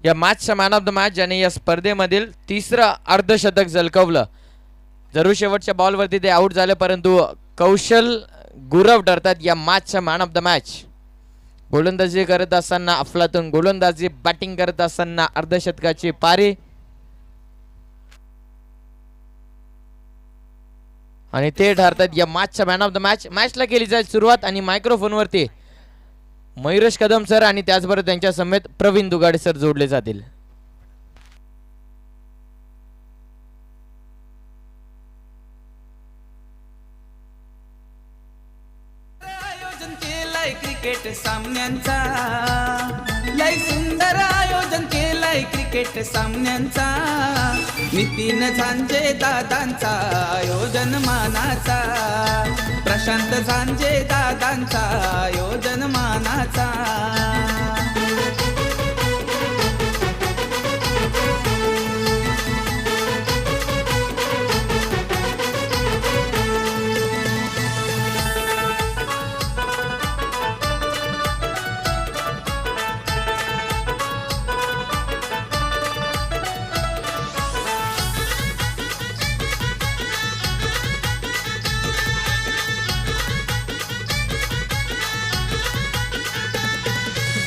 या मॅचचा man of the match ज्याने या स्पर्धेमधील तिसरं अर्धशतक झळकवलं. जरूर शेवटच्या बॉलवरती ते आउट झाले, परंतु कौशल गुरव ठरतात या मॅचचा मॅन ऑफ द मॅच. गोलंदाजी करत असताना अफलातून गोलंदाजी, बॅटिंग करत असताना अर्धशतकाची पारी आणि ते ठरतात या मॅचचा मॅन ऑफ द मॅच. मॅचला केली जाईल सुरुवात आणि मायक्रोफोनवरती मयुरेश कदम सर आणि त्याचबरोबर त्यांच्या समेत प्रवीण दुगाडे सर जोडले जातील. आयोजन केलंय क्रिकेट सामन्यांचा, लय सुंदर आयोजन केलंय क्रिकेट सामन्यांचा. नितीन झांजे दादांचा आयोजन मानाचा, प्रशांत झांजे दादांचा आयोजन मानाचा.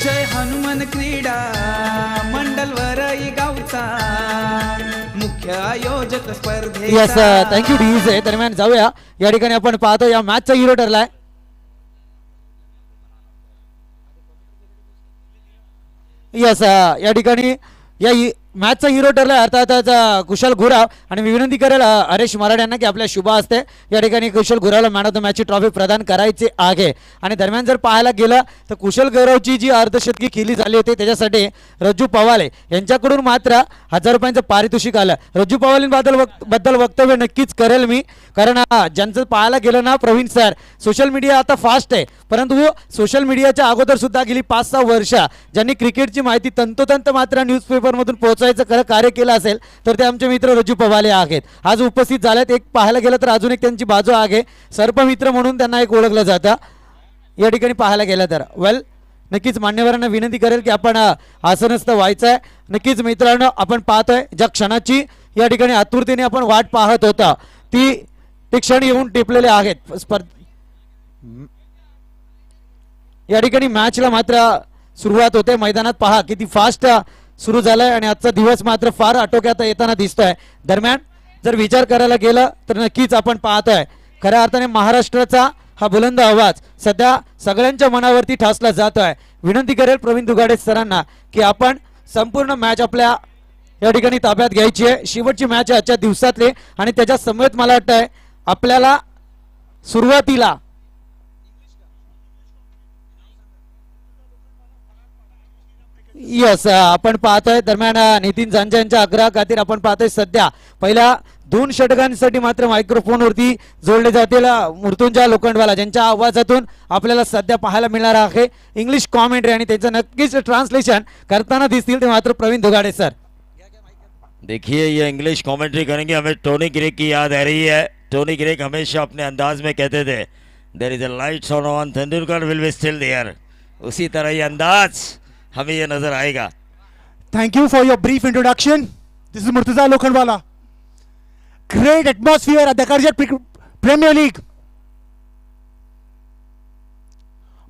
जय हनुमान क्रीडा मंडल वरई गावचा मुख्य आयोजक स्पर्धे. Yes, thank you DJ. दरम्यान जाऊया, या ठिकाणी आपण पाहतो या मॅचचा हिरो ठरलाय. यस, या ठिकाणी या मॅचचा हिरो ठरलाय अर्थातच कुशल गुराव. आणि मी विनंती करेल हरेश मराड यांना की आपल्या शुभ हस्ते या ठिकाणी कुशल गुरावला मॅन ऑफ द मॅचची ट्रॉफी प्रदान करायची आहे. आणि दरम्यान जर पाहायला गेलं तर कुशल गुरावची जी अर्धशतकी केली झाली होती त्याच्यासाठी रज्जू पवाले यांच्याकडून मात्र 1000 रुपयांचं पारितोषिक आलं. रज्जू पवालेंबद्दल वक्तव्य नक्कीच करेल मी, कारण ज्यांचं पाहायला गेलं ना प्रवीण सर, सोशल मीडिया आता फास्ट आहे, परंतु सोशल मीडियाच्या अगोदर सुद्धा गेली 5-6 वर्ष ज्यांनी क्रिकेटची माहिती तंतोतंत मात्र न्यूजपेपरमधून पोहोचायचं खरं कार्य केलं असेल तर ते आमचे मित्र रज्जू पवाले आहेत. आज उपस्थित झालेत. एक पाहायला गेलं तर अजून एक त्यांची बाजू आहे, सर्पमित्र म्हणून त्यांना एक ओळखलं जातं या ठिकाणी पाहायला गेलं तर. वेल, नक्कीच मान्यवरांना विनंती करेल की आपण आसनस्थ व्हायचं आहे. नक्कीच मित्रांनो, आपण पाहतोय ज्या क्षणाची या ठिकाणी आतुरतेने आपण वाट पाहत होता ते क्षण येऊन टिपलेले आहेत. या ठिकाणी मॅचला मात्र सुरुवात होते. मैदानात पहा किती फास्ट सुरू झालाय आणि आजचा दिवस मात्र फार आटोक्यात येताना दिसतोय. दरम्यान जर विचार करायला गेलं तर नक्कीच आपण पाहतोय खऱ्या अर्थाने महाराष्ट्राचा हा बुलंद आवाज सध्या सगळ्यांच्या मनावरती ठासला जातोय. विनंती करेल प्रवीण दुगाडे सरांना की आपण संपूर्ण मॅच आपल्या या ठिकाणी ताब्यात घ्यायची आहे. शेवटची मॅच आहे आजच्या दिवसातली आणि त्याच्या समवेत मला वाटतंय आपल्याला सुरुवातीला यस आपण पाहतोय. दरम्यान नितीन झांजे यांच्या आग्रहा खातीर आपण पाहतोय सध्या पहिल्या 2 षटकांसाठी मात्र मायक्रोफोनवरती जोडले जातील मृत्युंजय लोखंडवाला, ज्यांच्या आवाजातून आपल्याला सध्या पाहायला मिळणार आहे इंग्लिश कॉमेंट्री आणि त्याचं नक्कीच ट्रान्सलेशन करताना दिसतील ते मात्र प्रवीण दुगाडे सर. देखिए ये इंग्लिश कमेंट्री करेंगे. हमें टोनी ग्रेग की याद आ रही है. टोनी ग्रेग हमेशा अपने अंदाज में कहते थे there is a lights on Tendulkar will be still there. उसी तरह ये अंदाज हमें ये नजर आएगा. Thank you for your brief introduction. This is Murtaza Lokhandwala. Great atmosphere at the Karjat Premier League.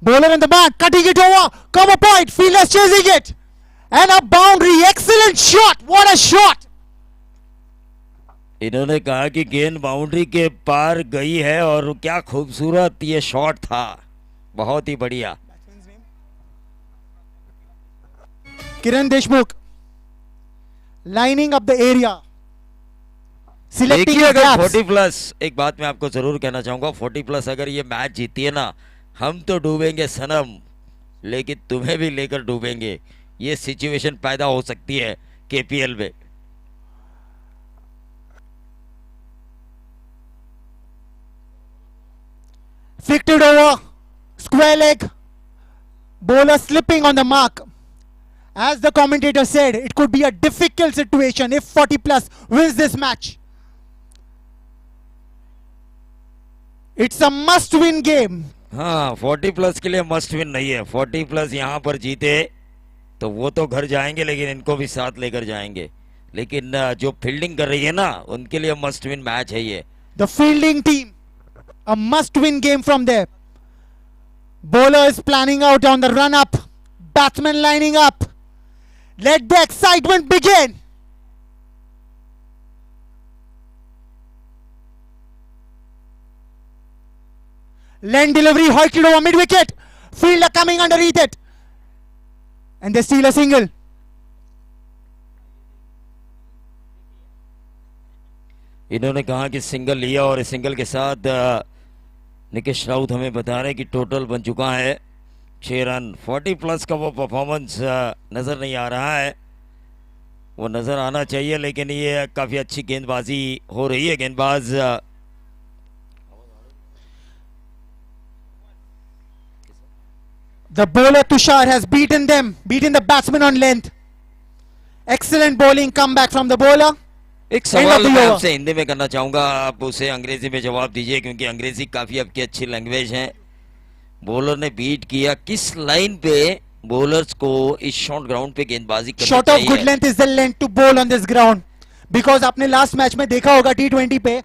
Bowler in the back, cutting it over. Cover point, fielders chasing it. And a boundary, excellent shot. What a shot. इन्होंने कहा कि गेंद boundary के पार गई है और क्या खूबसूरत ये शॉट था, बहुत ही बढ़िया. Kiran Deshmukh lining up the area, selecting देखिए the अगर gaps. 40+, एक बात मैं आपको जरूर कहना चाहूंगा, 40+ अगर ये मैच जीती है ना, हम तो डूबेंगे सनम, लेकिन तुम्हें भी लेकर डूबेंगे. ये सिचुएशन पैदा हो सकती है केपीएल में. Flicked it over, square leg, bowler slipping on the mark. As the commentator said, it could be a difficult situation if 40+ wins this match. It's a must-win game. हाँ, 40+ के लिए मस्ट विन नहीं है. 40+ यहाँ पर जीते तो वो तो घर जाएंगे लेकिन इनको भी साथ लेकर जाएंगे। लेकिन जो फील्डिंग कर रही है ना, उनके लिए मस्ट विन मैच है ये। The fielding team, a must-win game from there. Bowler is planning out on the run-up. Batsman lining up. Let the excitement begin. Lane delivery hoisted over mid-wicket. Fielder coming underneath it. And they steal a single. इन्होंने कहा कि single लिया और इस single के साथ निकेश राउत हमें बता रहे हैं कि टोटल बन चुका है 6 रन। 40 प्लस का वो परफॉर्मेंस नज़र नहीं आ रहा है, वो नज़र आना चाहिए, लेकिन ये काफ़ी अच्छी गेंदबाजी हो रही है। गेंदबाज The bowler Tushar has beaten the batsman on length. Excellent bowling comeback from the bowler. एक End of सवाल the मैं over. आपसे हिंदी में करना चाहूंगा, आप उसे अंग्रेजी में जवाब दीजिए क्योंकि अंग्रेजी काफ़ी आपकी अच्छी लैंग्वेज है। बॉलर ने बीट किया, किस लाइन पे बॉलर्स को इस शॉर्ट ग्राउंड पे गेंदबाजी करनी Short of good चाहिए? length is the length to bowl on this ground. Because आपने लास्ट मैच में देखा होगा T20 पे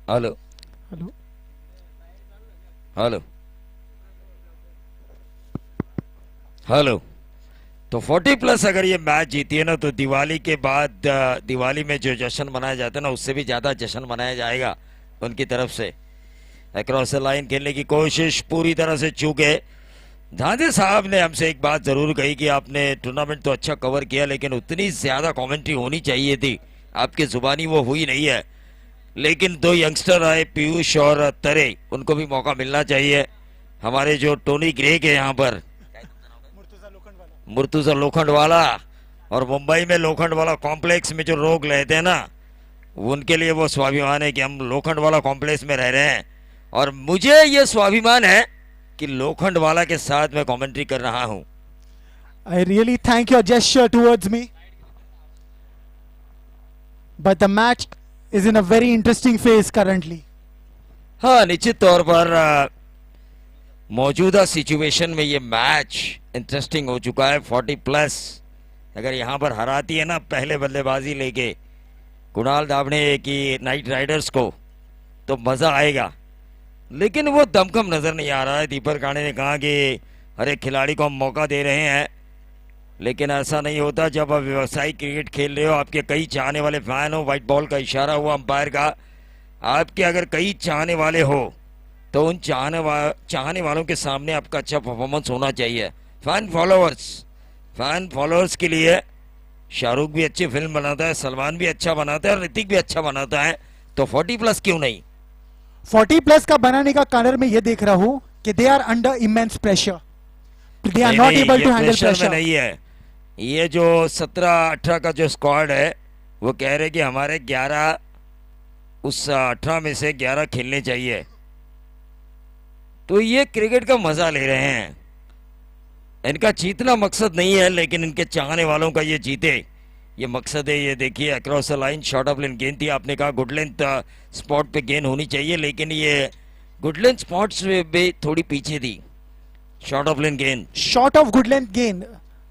हेलो हेलो हेलो हेलो। तो 40+ अगर ये मैच जीती है ना तो दिवाली के बाद दिवाली में जो जश्न मनाया जाता है ना उससे भी ज्यादा जश्न मनाया जाएगा उनकी तरफ से। अक्रॉस द लाइन खेलने की कोशिश पूरी तरह से चूके। झांझे साहब ने हमसे एक बात जरूर कही कि आपने टूर्नामेंट तो अच्छा कवर किया लेकिन उतनी ज्यादा कमेंट्री होनी चाहिए थी, आपकी जुबानी वो हुई नहीं है। लेकिन दो यंगस्टर आए पीयूष और तरे, उनको भी मौका मिलना चाहिए। हमारे जो टोनी ग्रे के यहाँ पर मुर्तुजा लोखंडवाला और मुंबई में लोखंडवाला कॉम्प्लेक्स में जो लोग रहते हैं ना उनके लिए वो स्वाभिमान है कि हम लोखंडवाला कॉम्प्लेक्स में रह रहे हैं। और मुझे ये स्वाभिमान है कि लोखंडवाला के साथ मैं कमेंट्री कर रहा हूं। I really thank your gesture towards me. But the match is in a very interesting phase currently. हाँ, निश्चित तौर पर मौजूदा सिचुएशन में ये मैच इंटरेस्टिंग हो चुका है। 40+, अगर यहाँ पर हराती है ना पहले बल्लेबाजी लेके कुणाल दावड़े की नाइट राइडर्स को तो मजा आएगा। लेकिन वो दमखम नजर नहीं आ रहा है। दीपक काणे ने कहा कि हर एक खिलाड़ी को हम मौका दे रहे हैं, लेकिन ऐसा नहीं होता जब आप व्यावसायिक क्रिकेट खेल रहे हो। आपके कई चाहने वाले फैन हो, व्हाइट बॉल का इशारा हुआ अंपायर का, आपके अगर कई चाहने वाले हो तो उन चाहने वालों के सामने आपका अच्छा परफॉर्मेंस होना चाहिए। फैन फॉलोअर्स के लिए शाहरुख भी अच्छी फिल्म बनाता है, सलमान भी अच्छा बनाता है और ऋतिक भी अच्छा बनाता है, तो 40+ क्यों नहीं? 40+ का बनाने का कारण मैं ये देख रहा हूँ कि they are under immense pressure. They are not able to handle pressure में pressure. नहीं है। ये जो 17-18 का जो स्क्वाड है वो कह रहे कि हमारे 11 उस 18 में से 11 खेलने चाहिए। तो ये क्रिकेट का मजा ले रहे हैं। इनका जीतना मकसद नहीं है, लेकिन इनके चाहने वालों का ये जीते ये मकसद है। ये देखिए across the line short of length गेंद थी। आपने कहा गुड लेंथ स्पॉट पे गेंद होनी चाहिए, लेकिन ये गुड लेंथ स्पॉट्स पे थोड़ी पीछे थी। शॉर्ट ऑफ लेंथ गेंद, Short of good length gain,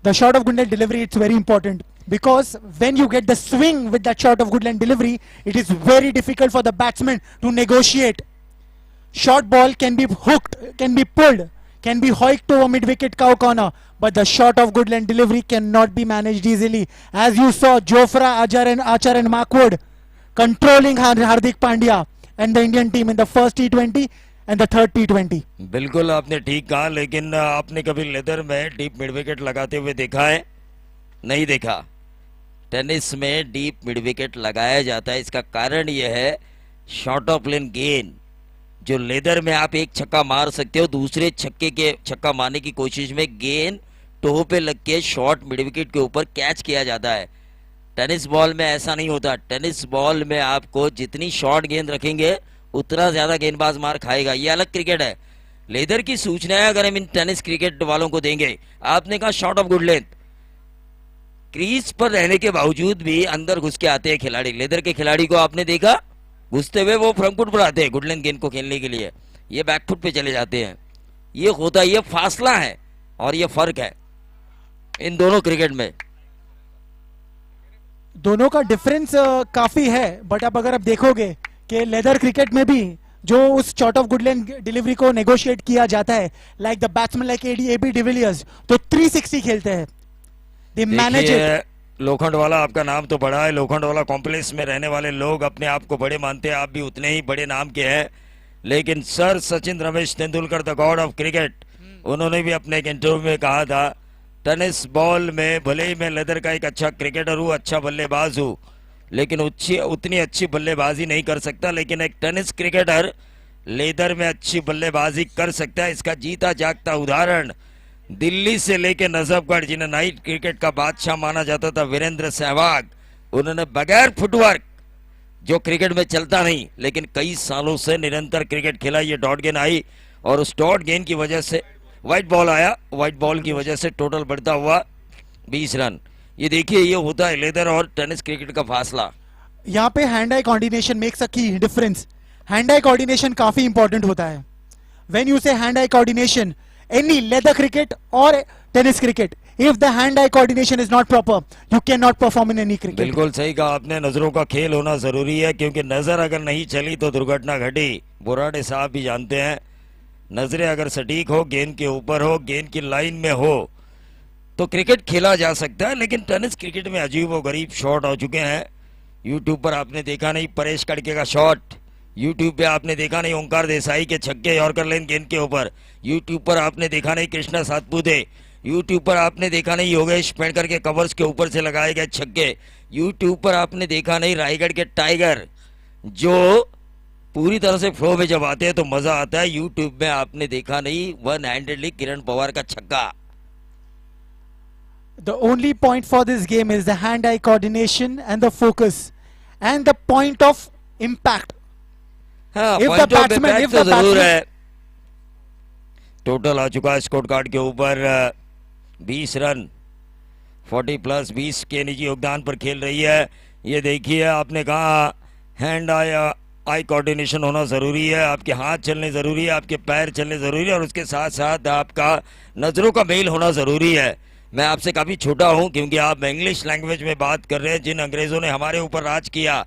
the short of good length delivery, it's very important because when you get the swing with that short of good length delivery, it is very difficult for the batsman to negotiate. Short ball can be hooked, can be pulled, can be hiked over mid wicket cow corner, but the short of good length delivery cannot be managed easily. As you saw, Jofra Archer and Mark Wood controlling Hardik Pandya and the Indian team in the first T20 and the third T20. बिल्कुल आपने ठीक कहा। लेकिन आपने कभी leather में deep mid wicket लगाते हुए देखा है? नहीं देखा। टेनिस में डीप मिड विकेट लगाया जाता है। इसका कारण यह है शॉर्ट ऑफ लेन गेंद, जो लेदर में आप एक छक्का मार सकते हो, दूसरे छक्का मारने की कोशिश में गेंद टो पे लग के शॉर्ट मिड विकेट के ऊपर कैच किया जाता है। टेनिस बॉल में ऐसा नहीं होता। टेनिस बॉल में आपको जितनी शॉर्ट गेंद रखेंगे उतना ज्यादा गेंदबाज मार खाएगा। ये अलग क्रिकेट है। लेदर की सूचनाएं अगर हम इन टेनिस क्रिकेट वालों को देंगे, आपने कहा short of good length, crease पर रहने के बावजूद भी अंदर घुस के आते हैं खिलाड़ी। लेदर के खिलाड़ी को आपने देखा घुसते हुए, वो फ्रंट फुट पर आते हैं गुड लेंथ गेंद को खेलने के लिए, ये बैक फुट पे चले जाते हैं। ये होता है, ये फासला है और ये फर्क है इन दोनों क्रिकेट में। दोनों का डिफरेंस काफी है, बट अब अगर आप देखोगे कि लेदर क्रिकेट में भी जो उस short of good length delivery को नेगोशिएट किया जाता है, like the batsman like AB de Villiers, तो 360 खेलते हैं। They manage it. लोखंडवाला आपका नाम तो बड़ा है। लोखंडवाला कॉम्प्लेक्स में रहने वाले लोग अपने आप को बड़े मानते हैं, आप भी उतने ही बड़े नाम के हैं। लेकिन sir Sachin Ramesh Tendulkar the god of cricket, उन्होंने भी अपने एक इंटरव्यू में कहा था टेनिस बॉल में भले ही मैं लेदर का एक अच्छा क्रिकेटर हूँ, अच्छा बल्लेबाज हूँ, लेकिन उतनी अच्छी बल्लेबाजी नहीं कर सकता। लेकिन एक टेनिस क्रिकेटर लेदर में अच्छी बल्लेबाजी कर सकता है। इसका जीता जागता उदाहरण दिल्ली से लेकर नजफगढ़, जिन्हें नाइट क्रिकेट का बादशाह माना जाता था, वीरेंद्र सहवाग, उन्होंने बगैर फुटवर्क, जो क्रिकेट में चलता नहीं लेकिन कई सालों से निरंतर क्रिकेट खेला। ये डॉट गेंद आई और उस डॉट गेंद की वजह से व्हाइट बॉल आया, व्हाइट बॉल की वजह से टोटल बढ़ता हुआ 20 रन। ये देखिए, ये होता है लेदर और टेनिस क्रिकेट का फासला। यहाँ पे hand eye coordination makes a key difference. Hand eye coordination काफी इंपॉर्टेंट होता है। When you say hand eye coordination, any leather cricket और tennis cricket, If the hand-eye coordination is not proper, you cannot perform in any cricket. बिल्कुल सही कहा आपने, नजरों का खेल होना जरूरी है, क्योंकि नजर अगर नहीं चली तो दुर्घटना घटी। बोराडे साहब भी जानते हैं, नजरें अगर सटीक हो, गेंद के ऊपर हो, गेंद की लाइन में हो, तो क्रिकेट खेला जा सकता है। लेकिन टेनिस क्रिकेट में अजीब व गरीब शॉट हो चुके हैं। यूट्यूब पर आपने देखा नहीं परेश कड़के का शॉट, यूट्यूब पे आपने देखा नहीं ओंकार देसाई के छक्के यॉर्कर लेन गेंद के ऊपर, यूट्यूब पर आपने देखा नहीं कृष्णा सातपुते, यूट्यूब पर आपने देखा नहीं योगेश पेड़कर के कवर्स के ऊपर से लगाए गए छक्के, यूट्यूब पर आपने देखा नहीं रायगढ़ के टाइगर जो पूरी तरह से फ्लो में जब आते हैं तो मजा आता है। यूट्यूब में आपने देखा नहीं वन हैंडेडली किरण पवार का छक्का। The only point for this game is the hand-eye coordination and the focus and the point of impact. हाँ, If the batsman, तो जरूर है। टोटल आ चुका है स्कोर कार्ड के ऊपर 20 रन, 40 प्लस 20 के निजी योगदान पर खेल रही है। ये देखिए आपने कहा हैंड आई कोऑर्डिनेशन होना ज़रूरी है, आपके हाथ चलने ज़रूरी है, आपके पैर चलने ज़रूरी है, और उसके साथ साथ आपका नज़रों का मेल होना ज़रूरी है। मैं आपसे काफ़ी छोटा हूं क्योंकि आप इंग्लिश लैंग्वेज में बात कर रहे हैं। जिन अंग्रेज़ों ने हमारे ऊपर राज किया,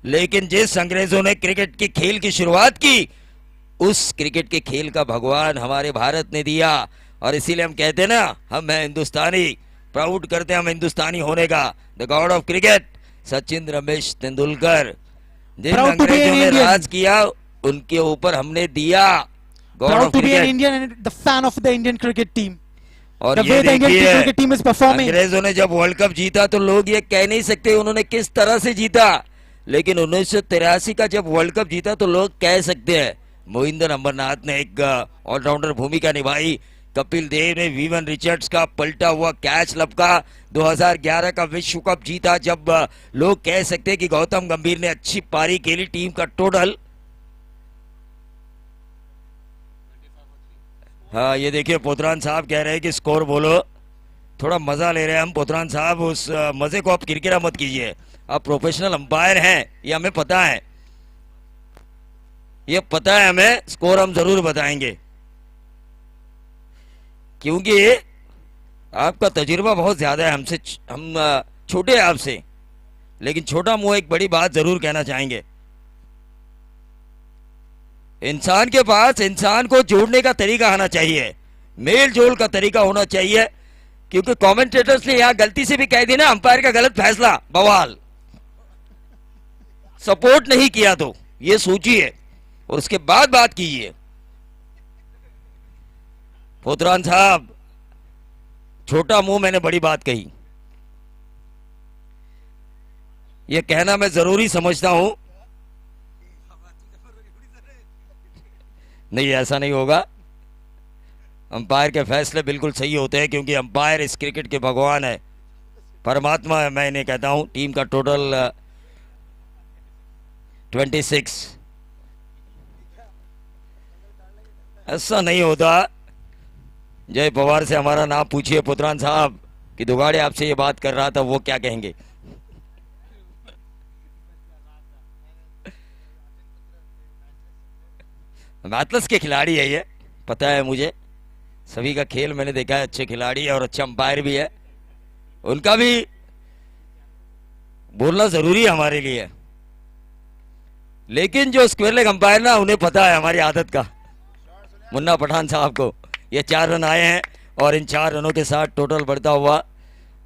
लेकिन जिस अंग्रेज़ों ने क्रिकेट के खेल की शुरुआत की, उस क्रिकेट के खेल का भगवान हमारे भारत ने दिया। और इसीलिए हम कहते हैं ना, हम हैं हिंदुस्तानी, प्राउड करते हैं हम हिंदुस्तानी होने का। The god of cricket Sachin Ramesh Tendulkar, जिन Proud to be अंग्रेजों an ने Indian. राज किया उनके ऊपर हमने दिया god Proud of to be an cricket. Indian and the fan of the Indian cricket team. और The ये way the Indian देखिए cricket team is performing. अंग्रेजों ने जब वर्ल्ड कप जीता तो लोग ये कह नहीं सकते उन्होंने किस तरह से जीता, लेकिन 1983 का जब वर्ल्ड कप जीता तो लोग कह सकते हैं मोहिंदर अमरनाथ ने एक ऑलराउंडर भूमिका निभाई, कपिल देव ने वीवन रिचर्ड्स का पलटा हुआ कैच लपका, 2011 का विश्व कप जीता जब लोग कह सकते हैं कि गौतम गंभीर ने अच्छी पारी खेली। टीम का टोटल, हाँ ये देखिए पोतरान साहब कह रहे हैं कि स्कोर बोलो, थोड़ा मजा ले रहे हैं हम। पोतरान साहब उस मजे को आप किरकिरा मत कीजिए, आप प्रोफेशनल अंपायर हैं, ये हमें पता है, ये पता है हमें। स्कोर हम जरूर बताएंगे क्योंकि आपका तजुर्बा बहुत ज्यादा है हमसे, हम छोटे हैं आपसे, लेकिन छोटा मुंह एक बड़ी बात जरूर कहना चाहेंगे। इंसान के पास इंसान को जोड़ने का तरीका आना चाहिए, मेल जोल का तरीका होना चाहिए, क्योंकि कमेंटेटर्स ने यहां गलती से भी कह दी ना अंपायर का गलत फैसला, बवाल, सपोर्ट नहीं किया तो ये सोचिए और उसके बाद बात कीजिए। पोतरान साहब छोटा मुंह, मैंने बड़ी बात कही, ये कहना मैं जरूरी समझता हूं। नहीं ऐसा नहीं होगा, अंपायर के फैसले बिल्कुल सही होते हैं क्योंकि अंपायर इस क्रिकेट के भगवान है, परमात्मा है, मैं इन्हें कहता हूं। टीम का टोटल 26। ऐसा नहीं होता, जय पवार से हमारा नाम पूछिए पुत्रान साहब कि दुगाड़े आपसे ये बात कर रहा था, वो क्या कहेंगे। मैथलस के खिलाड़ी है ये, पता है मुझे, सभी का खेल मैंने देखा है, अच्छे खिलाड़ी है और अच्छा अंपायर भी है, उनका भी बोलना जरूरी है हमारे लिए। लेकिन जो स्क्वायर लेग अंपायर ना, उन्हें पता है हमारी आदत का, मुन्ना पठान साहब को। ये 4 रन आए हैं और इन 4 रनों के साथ टोटल बढ़ता हुआ,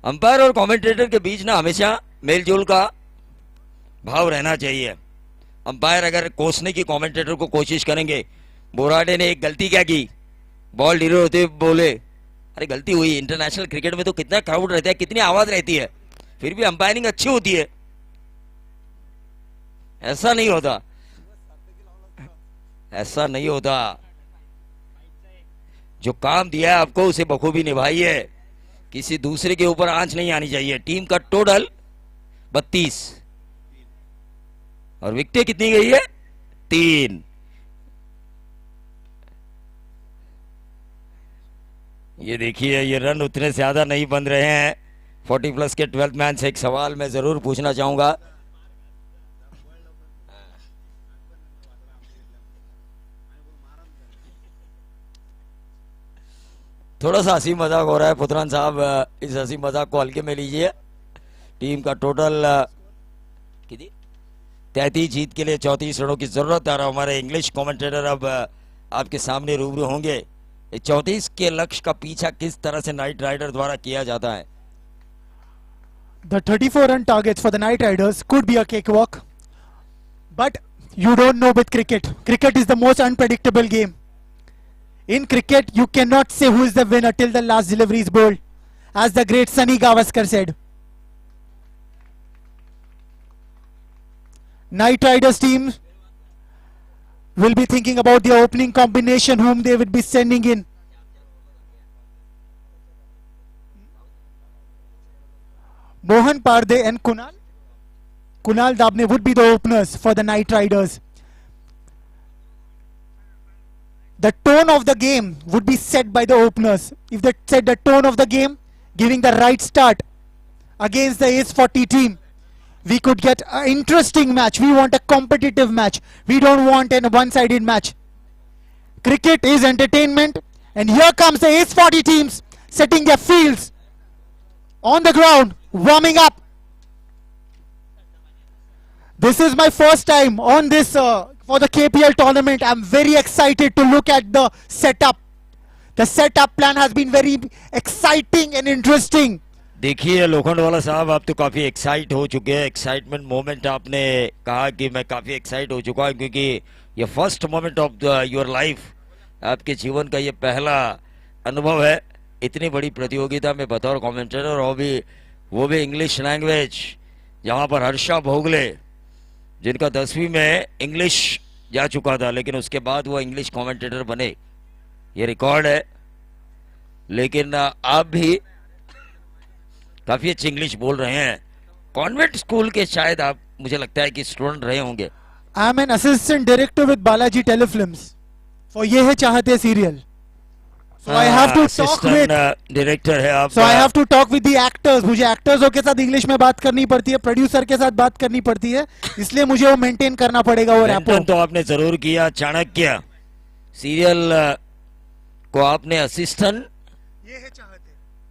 अंपायर और कमेंटेटर के बीच ना हमेशा मेलजोल का भाव रहना चाहिए। अंपायर अगर कोसने की कमेंटेटर को कोशिश करेंगे, बोराडे ने एक गलती क्या की, बॉल डिलीवर होते हुए बोले अरे गलती हुई, इंटरनेशनल क्रिकेट में तो कितना क्राउड रहता है, कितनी आवाज रहती है, फिर भी अंपायरिंग अच्छी होती है, ऐसा नहीं होता, ऐसा नहीं होता। जो काम दिया है आपको उसे बखूबी निभाइए, किसी दूसरे के ऊपर आंच नहीं आनी चाहिए। टीम का टोटल 32 और विकेटें कितनी गई है, 3। ये देखिए ये रन उतने ज्यादा नहीं बन रहे हैं। 40 प्लस के 12th मैन से एक सवाल मैं जरूर पूछना चाहूंगा, थोड़ा सा हंसी मजाक हो रहा है पुत्रान साहब, इस हंसी मजाक को हल्के में लीजिए। टीम का टोटल 33 जीत के लिए 34 रनों की जरूरत है और हमारे इंग्लिश कमेंटेटर अब आपके सामने रूबरू होंगे। 34 के लक्ष्य का पीछा किस तरह से नाइट राइडर द्वारा किया जाता है। The 34 run targets for the Knight Riders could be a cakewalk, but you don't know with cricket. Cricket is the most unpredictable game. In cricket, you cannot say who is the winner till the last delivery is bowled, as the great Sunny Gavaskar said. Knight Riders team will be thinking about their opening combination, whom they would be sending in. Mohan Parde and Kunal Dabne would be the openers for the Knight Riders. The tone of the game would be set by the openers. If they set the tone of the game, giving the right start against the Ace 40 team, we could get an interesting match. We want a competitive match. We don't want a one-sided match. Cricket is entertainment, and here comes the Ace 40 teams setting their fields on the ground, warming up. This is my first time on this for the KPL tournament. I'm very excited to look at the setup. The setup plan has been very exciting and interesting. देखिए लोखंडवाला साहब, आप तो काफी excite हो चुके हैं। Excitement moment आपने कहा कि मैं काफी एक्साइट हो चुका हूं क्योंकि ये first moment of your life, आपके जीवन का ये पहला अनुभव है इतनी बड़ी प्रतियोगिता में बतौर कमेंटेटर, और वो भी इंग्लिश लैंग्वेज, जहां पर हर्षा भोगले जिनका 10वीं में इंग्लिश जा चुका था लेकिन उसके बाद वो इंग्लिश कमेंटेटर बने, ये रिकॉर्ड है। लेकिन आप भी काफी अच्छी इंग्लिश बोल रहे हैं। कॉन्वेंट स्कूल के शायद आप, मुझे लगता है कि स्टूडेंट रहे होंगे। I'm an assistant director with Balaji Telefilms for ये है चाहते serial. So I have to talk with director है आप। So I have to talk with the actors. मुझे एक्टर्सों के साथ इंग्लिश में बात करनी पड़ती है, प्रोड्यूसर के साथ बात करनी पड़ती है, इसलिए मुझे वो मेंटेन करना पड़ेगा। और मेंटेन तो आपने जरूर किया। चाणक्य सीरियल को आपने असिस्टेंट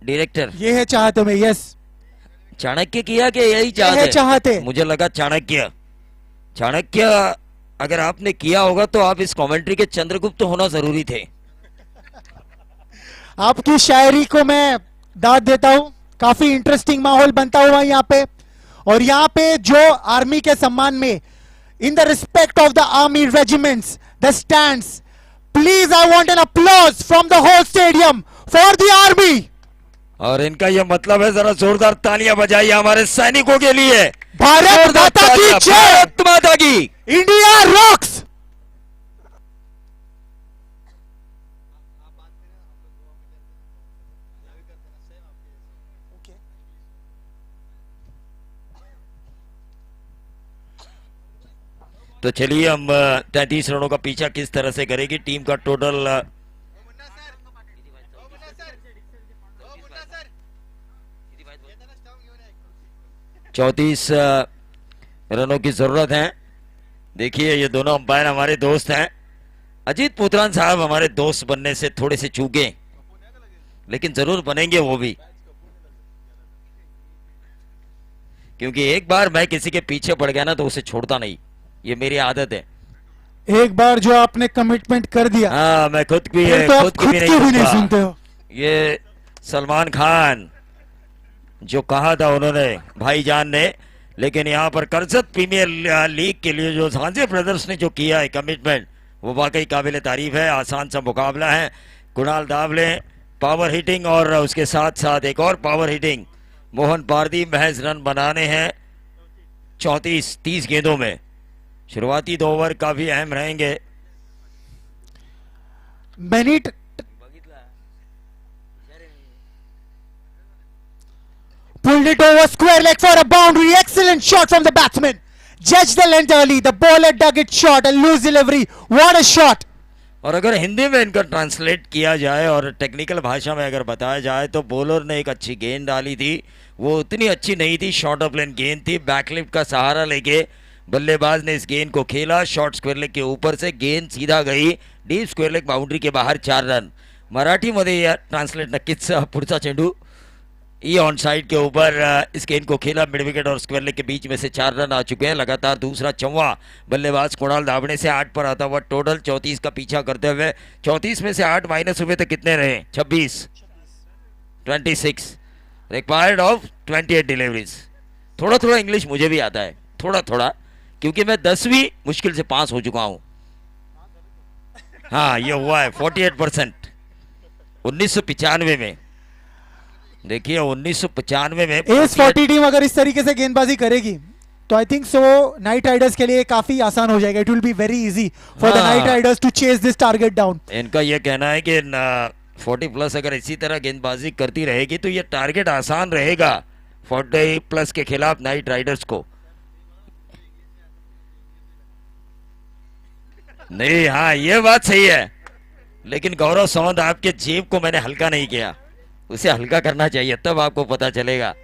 डायरेक्टर, ये है चाहते में, यस, चाणक्य किया कि यही ये है चाहते। मुझे लगा चाणक्य अगर आपने किया होगा तो आप इस कमेंट्री के चंद्रगुप्त होना जरूरी थे। आपकी शायरी को मैं दाद देता हूँ। काफी इंटरेस्टिंग माहौल बनता हुआ यहाँ पे, और यहाँ पे जो आर्मी के सम्मान में, in the respect of the army regiments, the stands, please I want an applause from the whole stadium for the army. और इनका यह मतलब है, जरा जोरदार तालियां बजाइए हमारे सैनिकों के लिए। भारत माता की जय, भारत माता की, इंडिया रॉक्स। तो चलिए हम 33 रनों का पीछा किस तरह से करेगी टीम का टोटल 34 रनों की जरूरत है। देखिए ये दोनों अंपायर हमारे दोस्त हैं। अजीत पुत्रान साहब हमारे दोस्त बनने से थोड़े से चूके, लेकिन जरूर बनेंगे वो भी, क्योंकि एक बार मैं किसी के पीछे पड़ गया ना तो उसे छोड़ता नहीं, ये मेरी आदत है। एक बार जो आपने कमिटमेंट कर दिया, हाँ, मैं खुद की फिर तो आप खुद की भी नहीं सुनते हो। ये सलमान खान जो कहा था उन्होंने, भाईजान ने, लेकिन यहाँ पर करसत प्रीमियर लीग के लिए जो सांझे ब्रदर्स ने जो किया है कमिटमेंट, वो वाकई काबिल तारीफ है। आसान सा मुकाबला है। कुणाल दावले पावर हिटिंग और उसके साथ साथ एक और पावर हिटिंग मोहन पारदी, महज रन बनाने हैं 30 गेंदों में। शुरुआती 2 ओवर काफी अहम रहेंगे। Pulled it over square leg for a boundary. Excellent shot from the batsman. Judged the length early. The bowler dug it short. A loose delivery. What a shot. और अगर हिंदी में इनका ट्रांसलेट किया जाए और टेक्निकल भाषा में अगर बताया जाए तो बॉलर ने एक अच्छी गेंद डाली थी, वो उतनी अच्छी नहीं थी, शॉर्ट ऑफ लेन गेंद थी। बैकलिफ्ट का सहारा लेके बल्लेबाज ने इस गेंद को खेला, शॉर्ट स्क्वायर लेग के ऊपर से गेंद सीधा गई डीप स्क्वायर लेग बाउंड्री के बाहर, 4 रन। मराठीमध्ये या ट्रान्सलेट नक्कीच पुढचा चेंडू ये ऑन साइड के ऊपर इस गेंद को खेला मिड विकेट और स्क्वायर लेग के बीच में से 4 रन आ चुके हैं। लगातार दूसरा चौवा बल्लेबाज कुणाल धावड़े से 8 पर आता हुआ टोटल 34 का पीछा करते हुए 34 में से 8 माइनस हुए तो कितने रहे 26 रिक्वायर्ड ऑफ 28 डिलीवरीज। थोड़ा थोड़ा इंग्लिश मुझे भी आता है थोड़ा थोड़ा क्योंकि मैं 10वीं मुश्किल से पास हो चुका हूँ। हाँ ये हुआ है 48% 1995 में। देखिए 1995 में एस 40 टीम अगर इस तरीके से गेंदबाजी करेगी तो I think so Knight Riders के लिए काफी आसान हो जाएगा। It will be very easy for the हाँ। Knight Riders to chase this target down. इनका ये कहना है कि 40 प्लस अगर इसी तरह गेंदबाजी करती रहेगी तो ये टारगेट आसान रहेगा 40 प्लस के खिलाफ नाइट राइडर्स को। नहीं हाँ ये बात सही है लेकिन गौरव सावंत आपके जेब को मैंने हल्का नहीं किया, उसे हल्का करना चाहिए तब आपको पता चलेगा।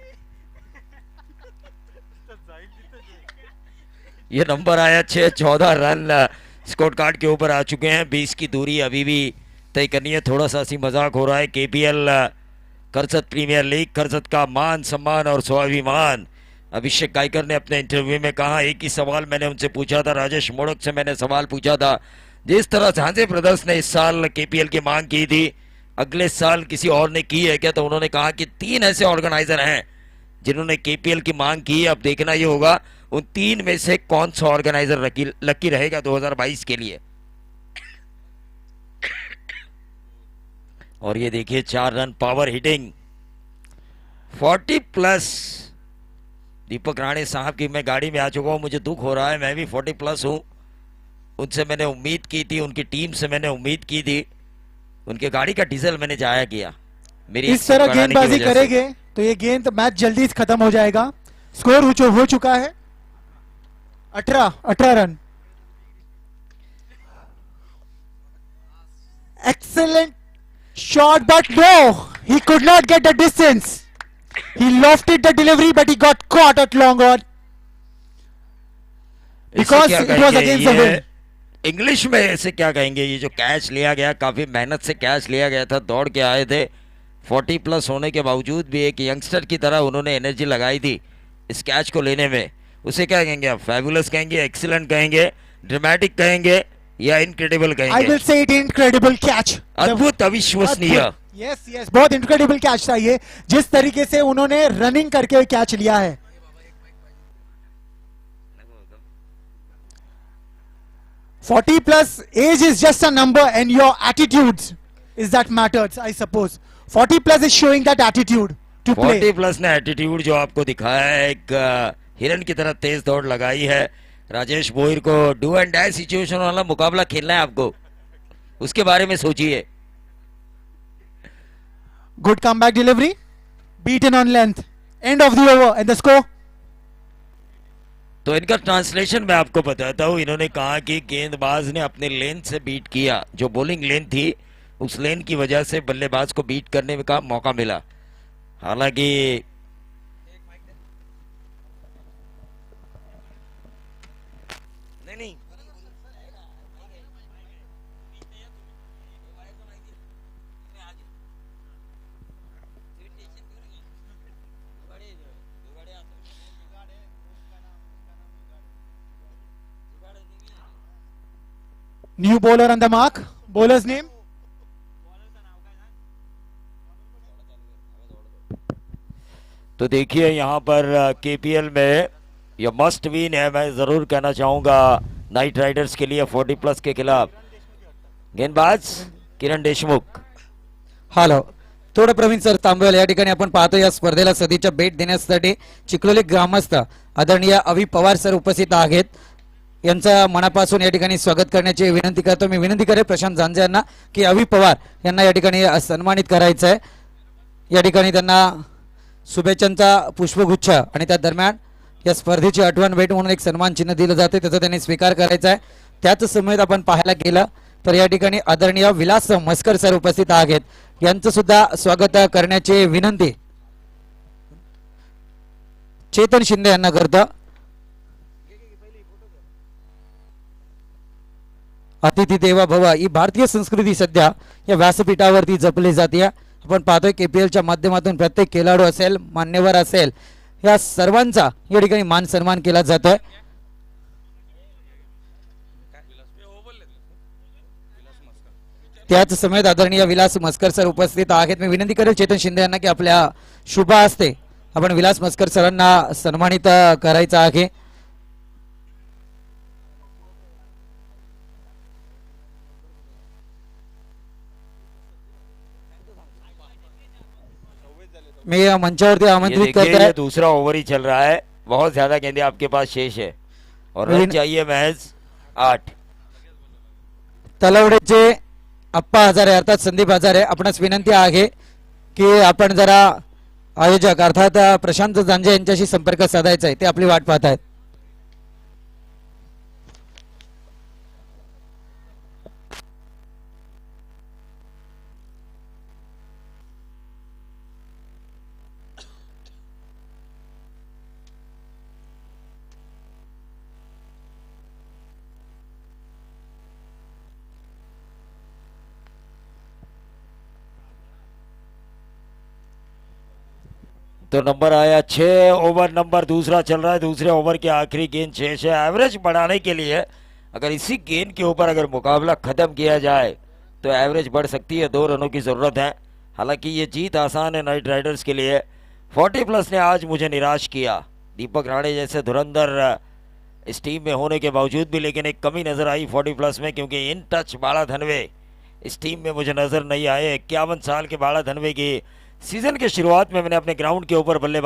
ये नंबर आया 6-14 रन स्कोर कार्ड के ऊपर आ चुके हैं। 20 की दूरी अभी भी तय करनी है। थोड़ा सा सी मजाक हो रहा है। केपीएल करसत प्रीमियर लीग करसत का मान सम्मान और स्वाभिमान। अभिषेक गायकर ने अपने इंटरव्यू में कहा एक ही सवाल मैंने उनसे पूछा था, राजेश मोड़क से मैंने सवाल पूछा था जिस तरह झांसे ब्रदर्स ने इस साल केपीएल की मांग की थी अगले साल किसी और ने की है क्या, तो उन्होंने कहा कि 3 ऐसे ऑर्गेनाइजर हैं जिन्होंने केपीएल की मांग की है। अब देखना ये होगा उन 3 में से कौन सा ऑर्गेनाइजर लकी रहेगा 2022 के लिए। और ये देखिए 4 रन पावर हिटिंग 40 प्लस। दीपक राणे साहब की मैं गाड़ी में आ चुका हूं, मुझे दुख हो रहा है, मैं भी 40 प्लस हूं। उनसे मैंने उम्मीद की थी, उनकी टीम से मैंने उम्मीद की थी, उनके गाड़ी का डीजल मैंने जाया किया। मेरी इस तरह गेंदबाजी करेंगे तो ये गेंद मैच जल्दी खत्म हो जाएगा। स्कोर हो चुका है 18 run. Excellent shot, but no, he could not get the distance. He lofted the delivery, but he got caught at long on because it was against the wind. English में ऐसे क्या कहेंगे, ये जो कैच लिया गया काफी मेहनत से कैच लिया गया था, दौड़ के आए थे। 40 प्लस होने के बावजूद भी एक यंगस्टर की तरह उन्होंने एनर्जी लगाई थी इस कैच को लेने में। उसे क्या कहेंगे आप, फैबुलस कहेंगे, एक्सीलेंट कहेंगे, ड्रामेटिक कहेंगे या इनक्रेडिबल I कहेंगे? will say it incredible catch. अद्भुत अविश्वसनीय। यस यस बहुत इनक्रेडिबल कैच था ये, जिस तरीके से उन्होंने रनिंग करके कैच लिया है। Forty plus age is just a number and your attitudes is that matters, I suppose. 40 plus is showing that attitude to play. 40 plus ने एटीट्यूड जो आपको दिखाया है, एक हिरन की तरह तेज दौड़ लगाई है। राजेश बोहिर को डू एंड डाई सिचुएशन वाला मुकाबला खेलना है आपको, उसके बारे में सोचिए। Good comeback delivery, beaten on length, end of the over and the score. तो इनका ट्रांसलेशन मैं आपको बताता हूँ। इन्होंने कहा कि गेंदबाज ने अपने लेन से बीट किया, जो बॉलिंग लेन थी उस लेन की वजह से बल्लेबाज को बीट करने का मौका मिला। हालांकि नहीं New bowler on the mark. Bowler's name? तो देखिए यहाँ पर केपीएल में यह मस्ट विन है, मैं जरूर कहना चाहूंगा नाइट राइडर्स के लिए 40 प्लस के खिलाफ। गेंदबाज किरण देशमुख। हॅलो, थोडं प्रवीण सर थांबवेल. या ठिकाणी आपण पाहतो या स्पर्धेला सदिच्छा भेट देण्यासाठी चिखलोली ग्रामस्थ आदरणीय अभि पवार सर उपस्थित आहेत. यांचा मनापासून या ठिकाणी स्वागत करण्याची विनंती करतो. मी विनंती करेन प्रशांत झांजे यांना की अभि पवार यांना या ठिकाणी सन्मानित करायचं आहे. या ठिकाणी त्यांना शुभेच्छांचा पुष्पगुच्छ आणि त्या दरम्यान या स्पर्धेची आठवण भेट म्हणून एक सन्मान चिन्ह दिलं जाते, त्याचा त्यांनी स्वीकार करायचा आहे. त्याच समयात आपण पाहायला गेलं तर या ठिकाणी आदरणीय विलास मस्कर सर उपस्थित आहेत. यांचं सुद्धा स्वागत करण्याची विनंती चेतन शिंदे यांना करतो. अतिथी देवा भव ही भारतीय संस्कृती सध्या या व्यासपीठावरती जपली जाते. आपण पाहतोय KPLच्या माध्यमातून प्रत्येक खेळाडू असेल, मान्यवर असेल, या सर्वांचा या ठिकाणी मान सन्मान केला जातोय. त्याच समेत आदरणीय विलास मस्कर सर उपस्थित आहेत. मी विनंती करेल चेतन शिंदे यांना की आपल्या शुभ हस्ते आपण विलास मस्कर सरांना सन्मानित करायचं आहे. मी या मंचावरती ये आमंत्रित देखिए करता ये है. दूसरा ओवर ही चल रहा है, बहुत ज्यादा गेंदे आपके पास शेष है और रन लेकिन- चाहिए महज 8. तलवडेचे अप्पा हजारे अर्थात संदीप हजारे आपणास विनंती आहे की आपण जरा आयोजक अर्थात प्रशांत जांजे यांच्याशी संपर्क साधायचा आहे. ते आपली वाट पाहत आहेत. तो नंबर आया 6. ओवर नंबर दूसरा चल रहा है. दूसरे ओवर के आखिरी गेंद 6 है. एवरेज बढ़ाने के लिए अगर इसी गेंद के ऊपर अगर मुकाबला खत्म किया जाए तो एवरेज बढ़ सकती है. 2 रनों की जरूरत है. हालांकि ये जीत आसान है नाइट राइडर्स के लिए. 40+ ने आज मुझे निराश किया. दीपक राणे जैसे धुरंधर इस टीम में होने के बावजूद भी, लेकिन एक कमी नजर आई 40+ में, क्योंकि इन टच बाड़ा धनवे इस टीम में मुझे नजर नहीं आए. 51 साल के बाड़ा धनवे की सीजन के शुरुआत में मैंने अपने ग्राउंड के ऊपर बल्लेबाजी